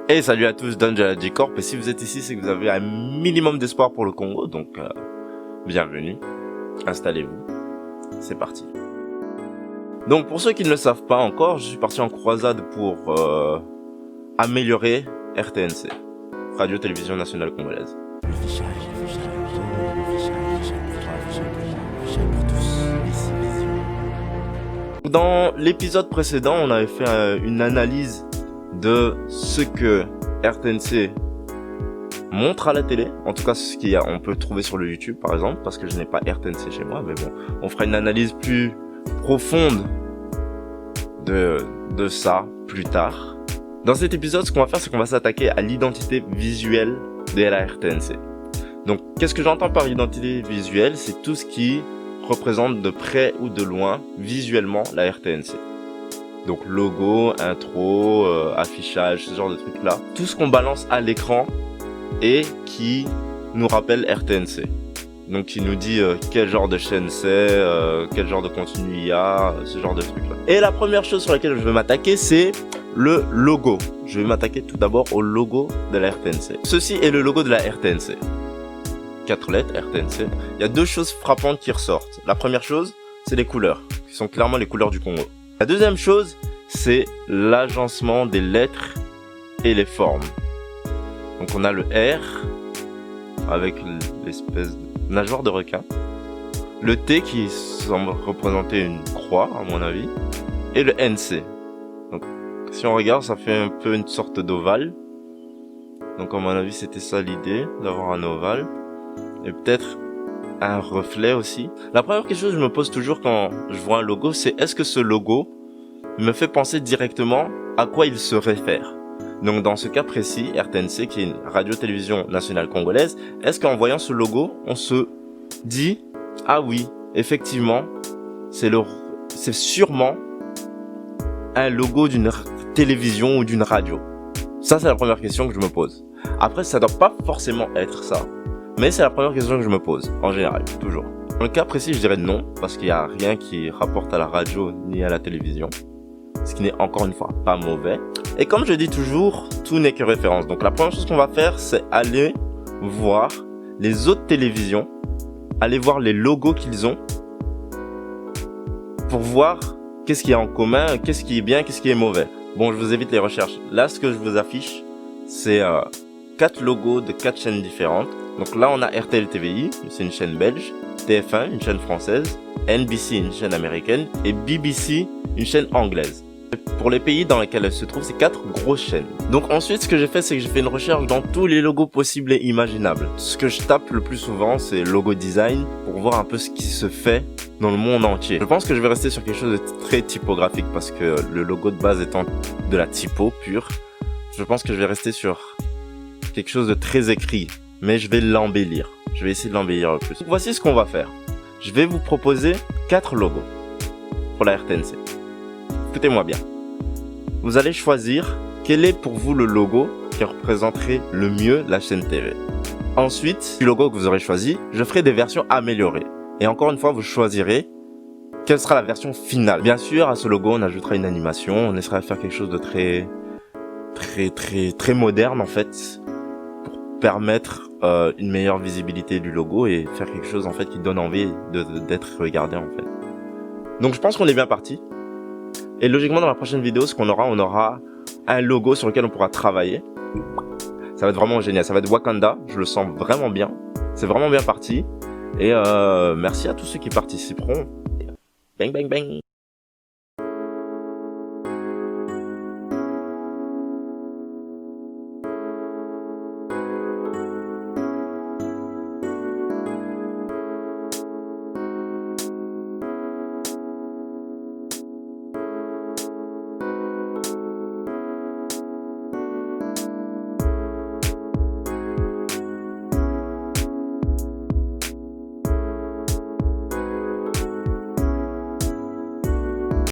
Et salut à tous, Don Jaladi Corp, et si vous êtes ici, c'est que vous avez un minimum d'espoir pour le Congo, donc bienvenue, installez-vous, c'est parti. Donc pour ceux qui ne le savent pas encore, je suis parti en croisade pour améliorer RTNC, Radio-Télévision Nationale Congolaise. Dans l'épisode précédent, on avait fait une analyse de ce que RTNC montre à la télé, en tout cas ce qu'on peut trouver sur le YouTube par exemple, parce que je n'ai pas RTNC chez moi, mais bon, on fera une analyse plus profonde de ça plus tard. Dans cet épisode, ce qu'on va faire, c'est qu'on va s'attaquer à l'identité visuelle de la RTNC. Donc, qu'est-ce que j'entends par identité visuelle? C'est tout ce qui représente de près ou de loin, visuellement, la RTNC. Donc logo, intro, affichage, ce genre de trucs là. Tout ce qu'on balance à l'écran et qui nous rappelle RTNC. Donc qui nous dit quel genre de chaîne c'est, quel genre de contenu il y a, ce genre de trucs là. Et la première chose sur laquelle je vais m'attaquer, c'est le logo. Je vais m'attaquer tout d'abord au logo de la RTNC. Ceci est le logo de la RTNC. 4 lettres RTNC. Il y a deux choses frappantes qui ressortent. La première chose, c'est les couleurs, qui sont clairement les couleurs du Congo. La deuxième chose, c'est l'agencement des lettres et les formes. Donc on a le R, avec l'espèce de nageoire de requin. Le T qui semble représenter une croix, à mon avis. Et le NC. Donc si on regarde, ça fait un peu une sorte d'ovale. Donc à mon avis, c'était ça l'idée, d'avoir un ovale. Et peut-être un reflet aussi. La première question que je me pose toujours quand je vois un logo, c'est est-ce que ce logo me fait penser directement à quoi il se réfère? Donc dans ce cas précis, RTNC qui est une radio-télévision nationale congolaise, est-ce qu'en voyant ce logo, on se dit ah oui, effectivement, c'est sûrement un logo d'une télévision ou d'une radio? Ça c'est la première question que je me pose. Après ça doit pas forcément être ça. Mais c'est la première question que je me pose, en général, toujours. Dans le cas précis, je dirais non, parce qu'il n'y a rien qui rapporte à la radio ni à la télévision. Ce qui n'est encore une fois pas mauvais. Et comme je dis toujours, tout n'est que référence. Donc la première chose qu'on va faire, c'est aller voir les autres télévisions, aller voir les logos qu'ils ont, pour voir qu'est-ce qu'il y a en commun, qu'est-ce qui est bien, qu'est-ce qui est mauvais. Bon, je vous évite les recherches. Là, ce que je vous affiche, c'est 4 logos de 4 chaînes différentes. Donc là, on a RTL TVI, c'est une chaîne belge, TF1, une chaîne française, NBC, une chaîne américaine, et BBC, une chaîne anglaise. Pour les pays dans lesquels elles se trouvent, c'est 4 grosses chaînes. Donc ensuite, ce que j'ai fait, c'est que j'ai fait une recherche dans tous les logos possibles et imaginables. Ce que je tape le plus souvent, c'est logo design, pour voir un peu ce qui se fait dans le monde entier. Je pense que je vais rester sur quelque chose de très typographique, parce que le logo de base étant de la typo pure, je pense que je vais rester sur quelque chose de très écrit. Mais je vais l'embellir. Je vais essayer de l'embellir le plus. Voici ce qu'on va faire. Je vais vous proposer 4 logos pour la RTNC. Écoutez-moi bien. Vous allez choisir quel est pour vous le logo qui représenterait le mieux la chaîne TV. Ensuite, du logo que vous aurez choisi, je ferai des versions améliorées. Et encore une fois, vous choisirez quelle sera la version finale. Bien sûr, à ce logo, on ajoutera une animation. On essaiera de faire quelque chose de très moderne en fait, permettre une meilleure visibilité du logo et faire quelque chose en fait qui donne envie d'être regardé en fait. Donc je pense qu'on est bien parti. Et logiquement dans la prochaine vidéo, ce qu'on aura, on aura un logo sur lequel on pourra travailler. Ça va être vraiment génial. Ça va être Wakanda. Je le sens vraiment bien. C'est vraiment bien parti. Et merci à tous ceux qui participeront. Bang bang bang.